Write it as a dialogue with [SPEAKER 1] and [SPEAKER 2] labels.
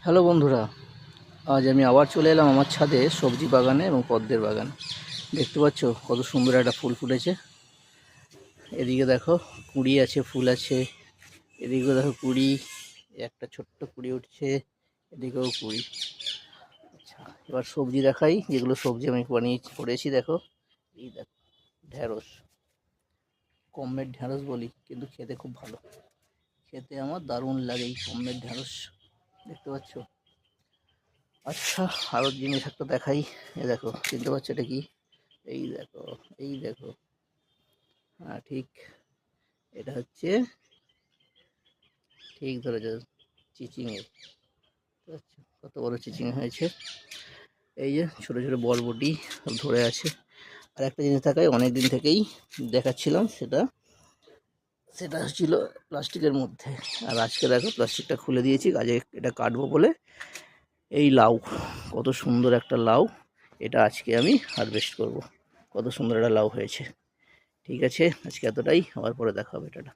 [SPEAKER 1] Hello বন্ধুরা, আজ আমি আবার চলে এলাম আমার ছাদে সবজি বাগানে এবং পদ্মের বাগানে। দেখতে পাচ্ছ কত সুন্দর একটা ফুল ফুটেছে। এদিকে দেখো কুঁড়ি আছে, ফুল আছে। এদিকেও দেখো কুঁড়ি, একটা ছোট্ট কুঁড়ি উঠছে, এদিকেও কুঁড়ি। আচ্ছা, এবার সবজি দেখাই, যেগুলো সবজি আমি করেছি। দেখো, এই দেখো ঢ্যাঁড়স, কমমের ঢ্যাঁড়স বলি, কিন্তু খেতে খুব ভালো। খেতে আমার দারুণ লাগে এই কমমের ঢ্যাঁড়স। দেখতে পাচ্ছ। আচ্ছা, আরও জিনিস একটা দেখাই। এ দেখো, চিনতে পারছো এটা কি? এই দেখো, এই দেখো। হ্যাঁ ঠিক, এটা হচ্ছে, ঠিক ধরেছো, চিচিঙে। আচ্ছা, কত বড় চিচিং হয়েছে। এই যে ছোটো ছোটো বরবটি সব ধরে আছে। আর একটা জিনিস দেখাই, অনেক দিন থেকেই দেখাচ্ছিলাম, সেটা সেটা ছিল প্লাস্টিকের মধ্যে। আর আজকে দেখো প্লাস্টিকটা খুলে দিয়েছি, কাজে এটা কাটবো বলে। এই লাউ, কত সুন্দর একটা লাউ, এটা আজকে আমি হারভেস্ট করব। কত সুন্দর একটা লাউ হয়েছে। ঠিক আছে, আজকে এতটাই, আবার পরে দেখা হবে, টাটা।